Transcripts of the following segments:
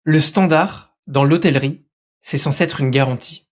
Le standard, dans l'hôtellerie, c'est censé être une garantie,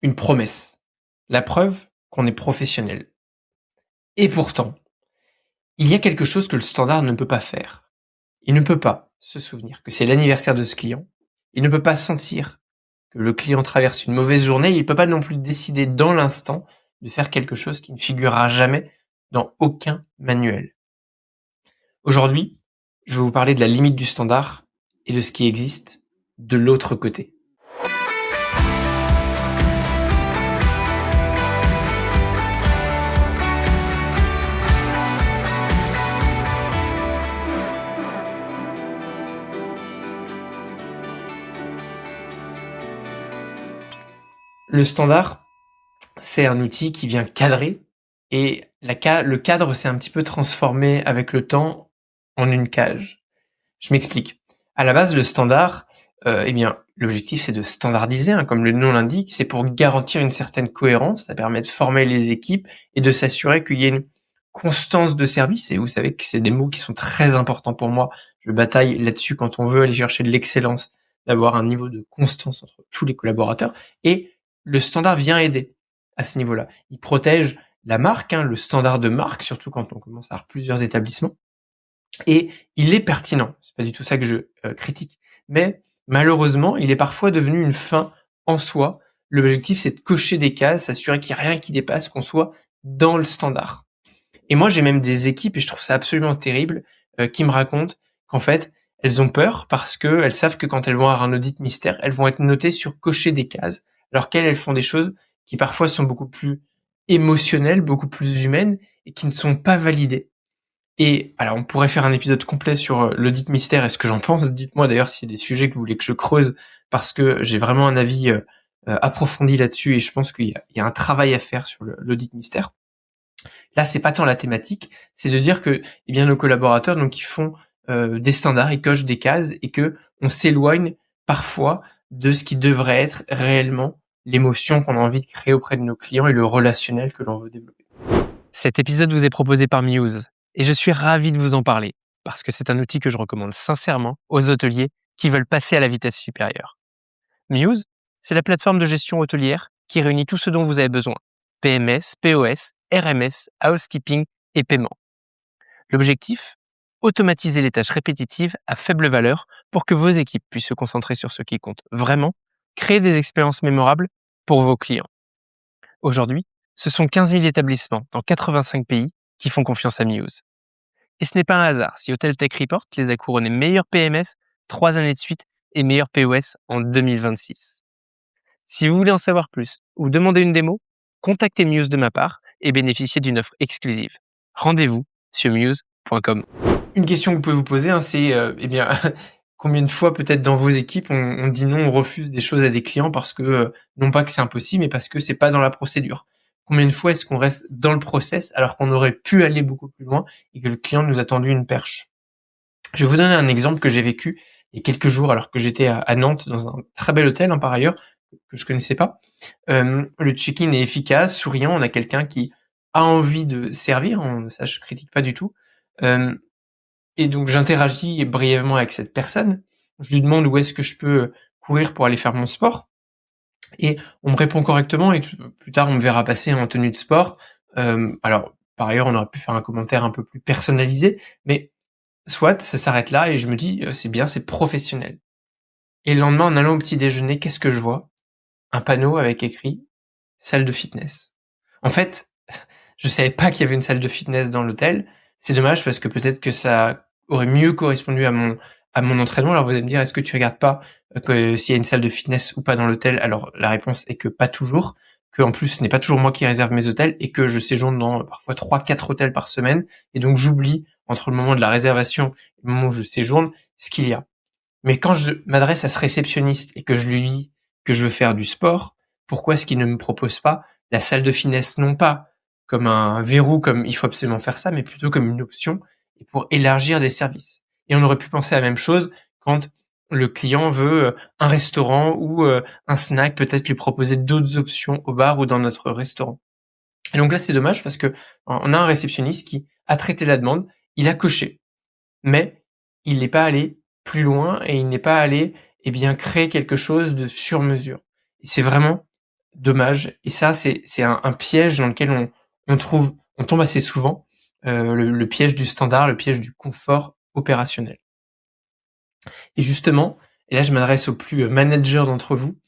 une promesse, la preuve qu'on est professionnel. Et pourtant, il y a quelque chose que le standard ne peut pas faire. Il ne peut pas se souvenir que c'est l'anniversaire de ce client, il ne peut pas sentir que le client traverse une mauvaise journée, il ne peut pas non plus décider dans l'instant de faire quelque chose qui ne figurera jamais dans aucun manuel. Aujourd'hui, je vais vous parler de la limite du standard et de ce qui existe de l'autre côté. Le standard, c'est un outil qui vient cadrer et le cadre s'est un petit peu transformé avec le temps en une cage. Je m'explique. À la base, le standard, l'objectif c'est de standardiser, comme le nom l'indique, c'est pour garantir une certaine cohérence, ça permet de former les équipes et de s'assurer qu'il y ait une constance de service. Et vous savez que c'est des mots qui sont très importants pour moi. Je bataille là-dessus quand on veut aller chercher de l'excellence, d'avoir un niveau de constance entre tous les collaborateurs. Et le standard vient aider à ce niveau-là. Il protège la marque, le standard de marque, surtout quand on commence à avoir plusieurs établissements. Et il est pertinent, c'est pas du tout ça que je critique, mais malheureusement, il est parfois devenu une fin en soi. L'objectif, c'est de cocher des cases, s'assurer qu'il n'y a rien qui dépasse, qu'on soit dans le standard. Et moi, j'ai même des équipes, et je trouve ça absolument terrible, qui me racontent qu'en fait, elles ont peur parce qu'elles savent que quand elles vont avoir un audit mystère, elles vont être notées sur cocher des cases, alors qu'elles font des choses qui parfois sont beaucoup plus émotionnelles, beaucoup plus humaines, et qui ne sont pas validées. Et alors, on pourrait faire un épisode complet sur l'audit mystère et ce que j'en pense. Dites-moi d'ailleurs s'il y a des sujets que vous voulez que je creuse, parce que j'ai vraiment un avis approfondi là-dessus et je pense qu'il y a un travail à faire sur l'audit mystère. Là, c'est pas tant la thématique, c'est de dire que nos collaborateurs, donc, ils font des standards, ils cochent des cases et que on s'éloigne parfois de ce qui devrait être réellement l'émotion qu'on a envie de créer auprès de nos clients et le relationnel que l'on veut développer. Cet épisode vous est proposé par Muse et je suis ravi de vous en parler parce que c'est un outil que je recommande sincèrement aux hôteliers qui veulent passer à la vitesse supérieure. Muse, c'est la plateforme de gestion hôtelière qui réunit tout ce dont vous avez besoin. PMS, POS, RMS, housekeeping et paiement. L'objectif, automatiser les tâches répétitives à faible valeur pour que vos équipes puissent se concentrer sur ce qui compte vraiment, créer des expériences mémorables pour vos clients. Aujourd'hui, ce sont 15 000 établissements dans 85 pays qui font confiance à Muse. Et ce n'est pas un hasard si Hotel Tech Report les a couronnés meilleurs PMS 3 années de suite et meilleurs POS en 2026. Si vous voulez en savoir plus ou demander une démo, contactez Muse de ma part et bénéficiez d'une offre exclusive. Rendez-vous sur muse.com. Une question que vous pouvez vous poser, c'est combien de fois peut-être dans vos équipes on dit non, on refuse des choses à des clients parce que, non pas que c'est impossible, mais parce que c'est pas dans la procédure. Combien de fois est-ce qu'on reste dans le process alors qu'on aurait pu aller beaucoup plus loin et que le client nous a tendu une perche? Je vais vous donner un exemple que j'ai vécu il y a quelques jours alors que j'étais à Nantes dans un très bel hôtel, par ailleurs, que je connaissais pas. Le check-in est efficace, souriant, on a quelqu'un qui a envie de servir, ça je critique pas du tout. Et donc j'interagis brièvement avec cette personne, je lui demande où est-ce que je peux courir pour aller faire mon sport. Et on me répond correctement et plus tard on me verra passer en tenue de sport. Alors par ailleurs on aurait pu faire un commentaire un peu plus personnalisé, mais soit ça s'arrête là et je me dis c'est bien, c'est professionnel. Et le lendemain en allant au petit déjeuner, qu'est-ce que je vois? Un panneau avec écrit salle de fitness. En fait, je savais pas qu'il y avait une salle de fitness dans l'hôtel. C'est dommage parce que peut-être que ça aurait mieux correspondu à mon entraînement. Alors vous allez me dire, est-ce que tu regardes pas que s'il y a une salle de fitness ou pas dans l'hôtel? Alors la réponse est que pas toujours, que en plus ce n'est pas toujours moi qui réserve mes hôtels et que je séjourne dans parfois 3-4 hôtels par semaine et donc j'oublie entre le moment de la réservation et le moment où je séjourne ce qu'il y a. Mais quand je m'adresse à ce réceptionniste et que je lui dis que je veux faire du sport, pourquoi est-ce qu'il ne me propose pas la salle de fitness, non pas comme un verrou, comme il faut absolument faire ça, mais plutôt comme une option et pour élargir des services. Et on aurait pu penser à la même chose quand le client veut un restaurant ou un snack, peut-être lui proposer d'autres options au bar ou dans notre restaurant. Et donc là, c'est dommage parce que on a un réceptionniste qui a traité la demande, il a coché, mais il n'est pas allé plus loin et il n'est pas allé eh bien, créer quelque chose de sur mesure. Et c'est vraiment dommage. Et ça, c'est un piège dans lequel on tombe assez souvent, le piège du standard, le piège du confort opérationnel. Et justement, et là je m'adresse aux plus managers d'entre vous,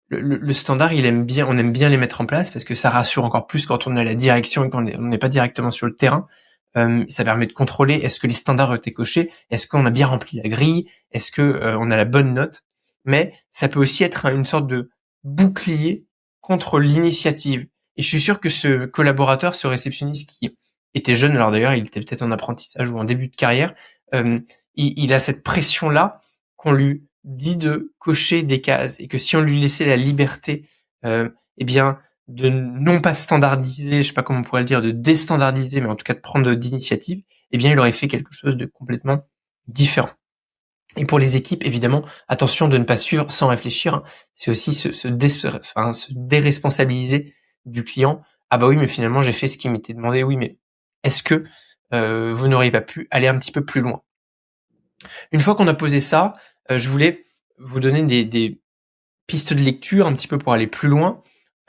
le standard, on aime bien les mettre en place parce que ça rassure encore plus quand on est à la direction et qu'on n'est pas directement sur le terrain. Ça permet de contrôler est-ce que les standards ont été cochés, est-ce qu'on a bien rempli la grille, est-ce que on a la bonne note. Mais ça peut aussi être une sorte de bouclier contre l'initiative. Et je suis sûr que ce collaborateur, ce réceptionniste qui était jeune, alors d'ailleurs il était peut-être en apprentissage ou en début de carrière, euh, il a cette pression-là qu'on lui dit de cocher des cases et que si on lui laissait la liberté, eh bien, de non pas standardiser, je sais pas comment on pourrait le dire, de déstandardiser, mais en tout cas de prendre d'initiative, eh bien, il aurait fait quelque chose de complètement différent. Et pour les équipes, évidemment, attention de ne pas suivre sans réfléchir. Hein. C'est aussi se déresponsabiliser du client. Ah bah oui, mais finalement, j'ai fait ce qui m'était demandé. Oui, mais est-ce que vous n'auriez pas pu aller un petit peu plus loin? Une fois qu'on a posé ça, je voulais vous donner des pistes de lecture un petit peu pour aller plus loin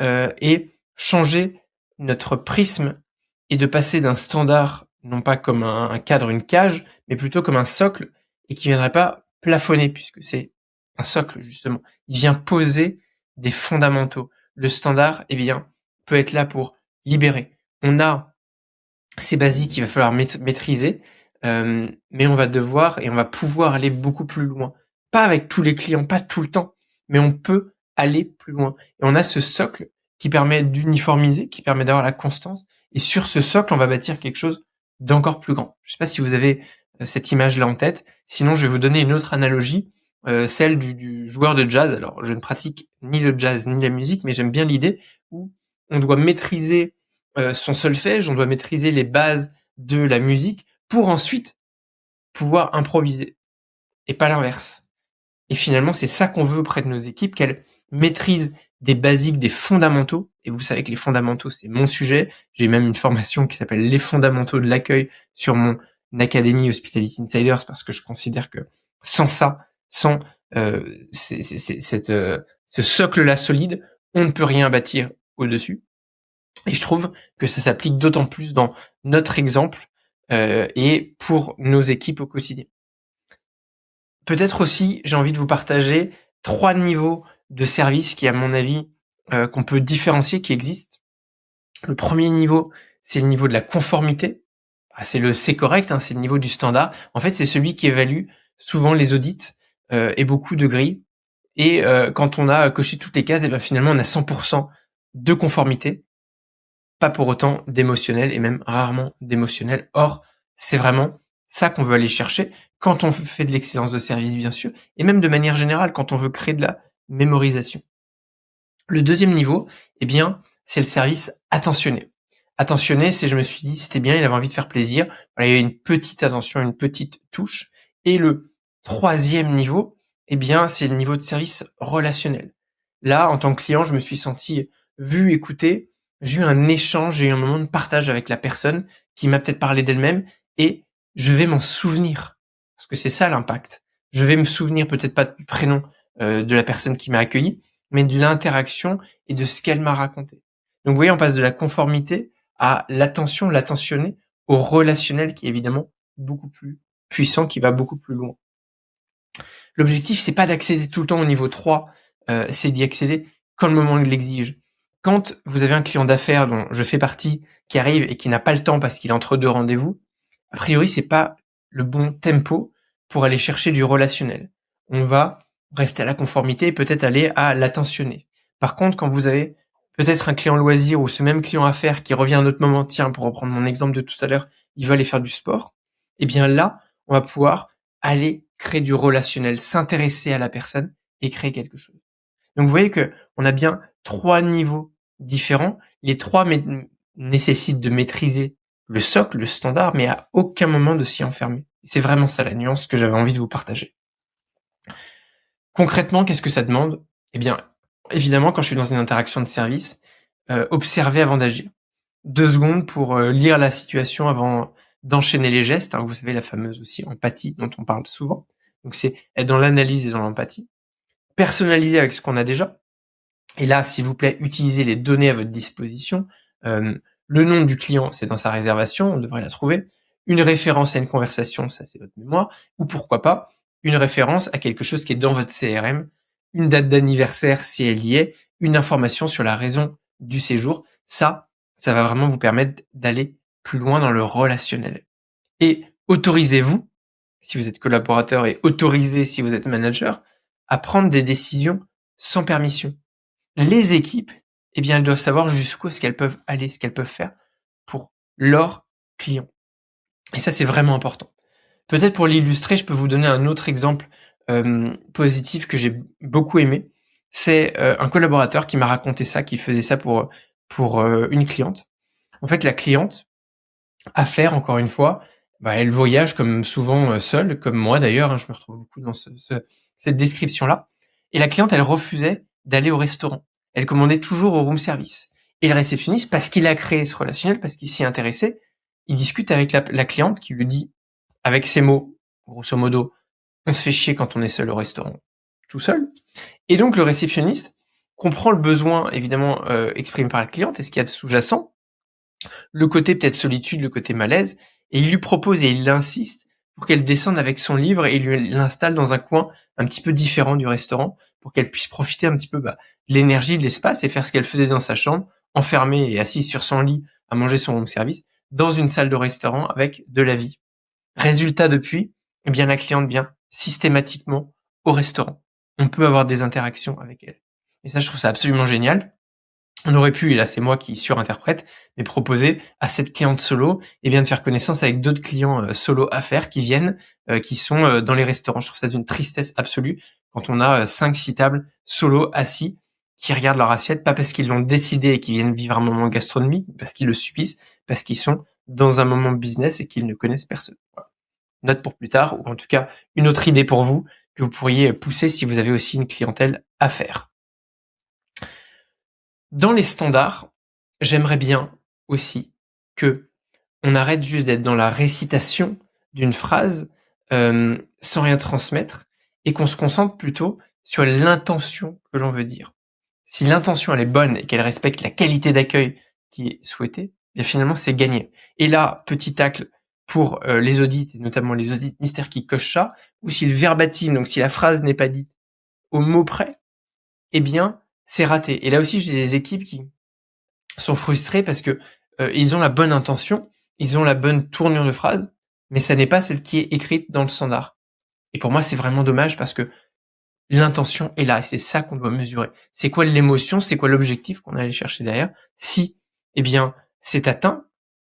et changer notre prisme et de passer d'un standard, non pas comme un cadre, une cage, mais plutôt comme un socle et qui viendrait pas plafonner puisque c'est un socle justement. Il vient poser des fondamentaux. Le standard, eh bien, peut être là pour libérer. On a ces basiques qu'il va falloir maîtriser, mais on va devoir et on va pouvoir aller beaucoup plus loin. Pas avec tous les clients, pas tout le temps, mais on peut aller plus loin. Et on a ce socle qui permet d'uniformiser, qui permet d'avoir la constance. Et sur ce socle, on va bâtir quelque chose d'encore plus grand. Je sais pas si vous avez cette image-là en tête. Sinon, je vais vous donner une autre analogie, celle du joueur de jazz. Alors, je ne pratique ni le jazz ni la musique, mais j'aime bien l'idée où on doit maîtriser son solfège, on doit maîtriser les bases de la musique pour ensuite pouvoir improviser et pas l'inverse. Et finalement, c'est ça qu'on veut auprès de nos équipes, qu'elles maîtrisent des basiques, des fondamentaux. Et vous savez que les fondamentaux, c'est mon sujet. J'ai même une formation qui s'appelle Les fondamentaux de l'accueil sur mon académie Hospitality Insiders parce que je considère que sans ça, sans ce socle-là solide, on ne peut rien bâtir au-dessus. Et je trouve que ça s'applique d'autant plus dans notre exemple et pour nos équipes au quotidien. Peut-être aussi, j'ai envie de vous partager 3 niveaux de service qui, à mon avis, qu'on peut différencier, qui existent. Le premier niveau, c'est le niveau de la conformité. C'est correct, hein, c'est le niveau du standard. En fait, c'est celui qui évalue souvent les audits et beaucoup de grilles. Et quand on a coché toutes les cases, et ben finalement, on a 100% de conformité. Pas pour autant d'émotionnel et même rarement d'émotionnel. Or, c'est vraiment ça qu'on veut aller chercher quand on fait de l'excellence de service, bien sûr, et même de manière générale quand on veut créer de la mémorisation. Le deuxième niveau, eh bien, c'est le service attentionné. Attentionné, c'est je me suis dit c'était bien, il avait envie de faire plaisir. Voilà, il y a une petite attention, une petite touche. Et le troisième niveau, eh bien, c'est le niveau de service relationnel. Là, en tant que client, je me suis senti vu, écouté. J'ai eu un échange, j'ai eu un moment de partage avec la personne qui m'a peut-être parlé d'elle-même et je vais m'en souvenir. Parce que c'est ça l'impact. Je vais me souvenir peut-être pas du prénom de la personne qui m'a accueilli, mais de l'interaction et de ce qu'elle m'a raconté. Donc vous voyez, on passe de la conformité à l'attention, l'attentionné, au relationnel qui est évidemment beaucoup plus puissant, qui va beaucoup plus loin. L'objectif, c'est pas d'accéder tout le temps au niveau 3, c'est d'y accéder quand le moment l'exige. Quand vous avez un client d'affaires dont je fais partie, qui arrive et qui n'a pas le temps parce qu'il est entre deux rendez-vous, a priori, c'est pas le bon tempo pour aller chercher du relationnel. On va rester à la conformité et peut-être aller à l'attentionné. Par contre, quand vous avez peut-être un client loisir ou ce même client affaires qui revient à un autre moment, tiens, pour reprendre mon exemple de tout à l'heure, il va aller faire du sport, eh bien là, on va pouvoir aller créer du relationnel, s'intéresser à la personne et créer quelque chose. Donc vous voyez que on a bien 3 niveaux différents. Les 3 nécessitent de maîtriser le socle, le standard, mais à aucun moment de s'y enfermer. C'est vraiment ça la nuance que j'avais envie de vous partager. Concrètement, qu'est-ce que ça demande? Eh bien, évidemment, quand je suis dans une interaction de service, observer avant d'agir. 2 secondes pour lire la situation avant d'enchaîner les gestes. Hein, vous savez, la fameuse aussi empathie dont on parle souvent. Donc c'est être dans l'analyse et dans l'empathie. personnaliser avec ce qu'on a déjà. Et là, s'il vous plaît, utilisez les données à votre disposition. Le nom du client, c'est dans sa réservation, on devrait la trouver. Une référence à une conversation, ça c'est votre mémoire. Ou pourquoi pas, une référence à quelque chose qui est dans votre CRM, une date d'anniversaire si elle y est, une information sur la raison du séjour. Ça va vraiment vous permettre d'aller plus loin dans le relationnel. Et autorisez-vous, si vous êtes collaborateur, et autorisez si vous êtes manager, à prendre des décisions sans permission. Les équipes, eh bien, elles doivent savoir jusqu'où est-ce qu'elles peuvent aller, ce qu'elles peuvent faire pour leurs clients. Et ça, c'est vraiment important. Peut-être pour l'illustrer, je peux vous donner un autre exemple positif que j'ai beaucoup aimé. C'est un collaborateur qui m'a raconté ça, qui faisait ça pour une cliente. En fait, la cliente, à faire, encore une fois, elle voyage comme souvent seule, comme moi d'ailleurs, hein, je me retrouve beaucoup dans cette description-là. Et la cliente, elle refusait d'aller au restaurant. Elle commandait toujours au room service. Et le réceptionniste, parce qu'il a créé ce relationnel, parce qu'il s'y intéressait, il discute avec la cliente qui lui dit, avec ses mots, grosso modo, on se fait chier quand on est seul au restaurant, tout seul. Et donc le réceptionniste comprend le besoin, évidemment, exprimé par la cliente et ce qu'il y a de sous-jacent, le côté peut-être solitude, le côté malaise, et il lui propose et il l'insiste pour qu'elle descende avec son livre et il l'installe dans un coin un petit peu différent du restaurant pour qu'elle puisse profiter un petit peu de l'énergie de l'espace et faire ce qu'elle faisait dans sa chambre, enfermée et assise sur son lit à manger son room service, dans une salle de restaurant avec de la vie. Résultat depuis, eh bien la cliente vient systématiquement au restaurant. On peut avoir des interactions avec elle. Et ça, je trouve ça absolument génial. On aurait pu, et là c'est moi qui surinterprète, mais proposer à cette cliente solo, eh bien de faire connaissance avec d'autres clients solo à faire qui viennent, qui sont dans les restaurants. Je trouve ça d'une tristesse absolue quand on a 5-6 tables solo assis qui regardent leur assiette, pas parce qu'ils l'ont décidé et qu'ils viennent vivre un moment gastronomique, parce qu'ils le subissent, parce qu'ils sont dans un moment business et qu'ils ne connaissent personne. Voilà. Note pour plus tard, ou en tout cas une autre idée pour vous que vous pourriez pousser si vous avez aussi une clientèle à faire. Dans les standards, j'aimerais bien aussi que on arrête juste d'être dans la récitation d'une phrase sans rien transmettre et qu'on se concentre plutôt sur l'intention que l'on veut dire. Si l'intention elle est bonne et qu'elle respecte la qualité d'accueil qui est souhaitée, bien finalement c'est gagné. Et là, petit tacle pour les audits, et notamment les audits mystères qui cochent ça, ou si le verbatim, donc si la phrase n'est pas dite au mot près, eh bien c'est raté. Et là aussi, j'ai des équipes qui sont frustrées parce que ils ont la bonne intention, ils ont la bonne tournure de phrase, mais ça n'est pas celle qui est écrite dans le standard. Et pour moi, c'est vraiment dommage parce que l'intention est là et c'est ça qu'on doit mesurer. C'est quoi l'émotion, c'est quoi l'objectif qu'on allait chercher derrière. Si, eh bien, c'est atteint,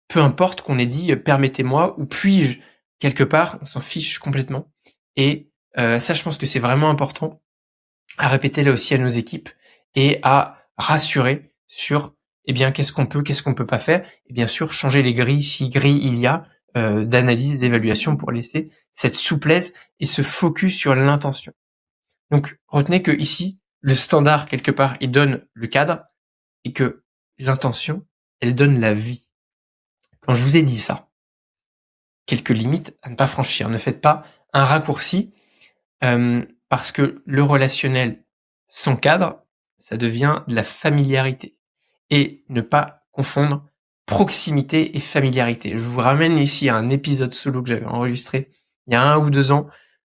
peu importe qu'on ait dit permettez-moi ou puis-je quelque part, on s'en fiche complètement. Et ça, je pense que c'est vraiment important à répéter là aussi à nos équipes et à rassurer sur eh bien qu'est-ce qu'on peut pas faire et bien sûr changer les grilles si grilles il y a d'analyse, d'évaluation pour laisser cette souplesse et ce focus sur l'intention. Donc retenez que ici le standard quelque part il donne le cadre et que l'intention elle donne la vie. Quand je vous ai dit ça, quelques limites à ne pas franchir. Ne faites pas un raccourci parce que le relationnel sans cadre, ça devient de la familiarité. Et ne pas confondre proximité et familiarité. Je vous ramène ici à un épisode solo que j'avais enregistré il y a 1 ou 2 ans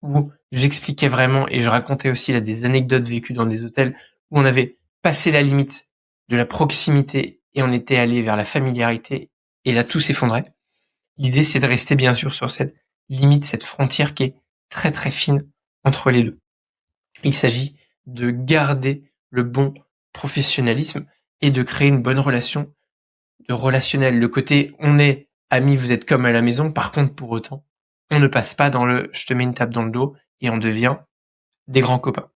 où j'expliquais vraiment et je racontais aussi là des anecdotes vécues dans des hôtels où on avait passé la limite de la proximité et on était allé vers la familiarité et là tout s'effondrait. L'idée c'est de rester bien sûr sur cette limite, cette frontière qui est très très fine entre les deux. Il s'agit de garder le bon professionnalisme et de créer une bonne relation de relationnel. Le côté on est amis, vous êtes comme à la maison. Par contre, pour autant, on ne passe pas dans le je te mets une tape dans le dos et on devient des grands copains.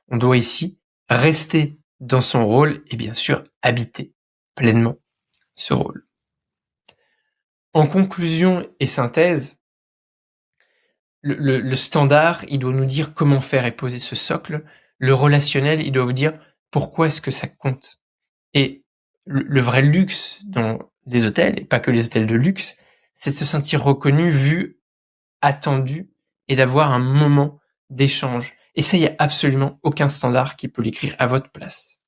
On doit ici rester dans son rôle et bien sûr habiter pleinement ce rôle. En conclusion et synthèse, le standard, il doit nous dire comment faire et poser ce socle. Le relationnel, il doit vous dire pourquoi est-ce que ça compte. Et le vrai luxe dans les hôtels, et pas que les hôtels de luxe, c'est de se sentir reconnu, vu, attendu, et d'avoir un moment d'échange. Et ça, il n'y a absolument aucun standard qui peut l'écrire à votre place.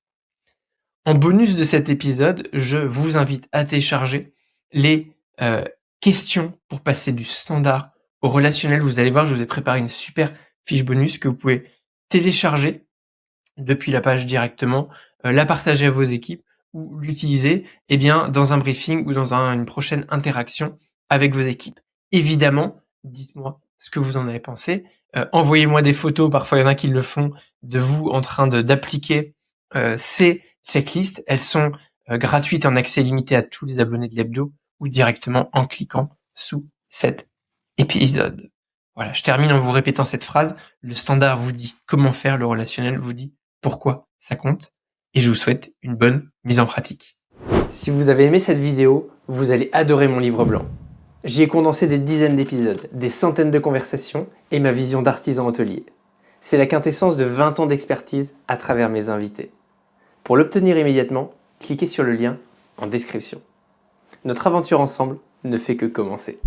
En bonus de cet épisode, je vous invite à télécharger les questions pour passer du standard au relationnel. Vous allez voir, je vous ai préparé une super fiche bonus que vous pouvez télécharger depuis la page directement, la partager à vos équipes ou l'utiliser dans un briefing ou dans une prochaine interaction avec vos équipes. Évidemment, dites-moi ce que vous en avez pensé. Envoyez-moi des photos, parfois il y en a qui le font, de vous en train d'appliquer ces checklists. Elles sont gratuites en accès limité à tous les abonnés de l'hebdo ou directement en cliquant sous cet épisode. Voilà, je termine en vous répétant cette phrase. Le standard vous dit comment faire, le relationnel vous dit pourquoi ça compte, et je vous souhaite une bonne mise en pratique. Si vous avez aimé cette vidéo, vous allez adorer mon livre blanc. J'y ai condensé des dizaines d'épisodes, des centaines de conversations et ma vision d'artisan hôtelier. C'est la quintessence de 20 ans d'expertise à travers mes invités. Pour l'obtenir immédiatement, cliquez sur le lien en description. Notre aventure ensemble ne fait que commencer.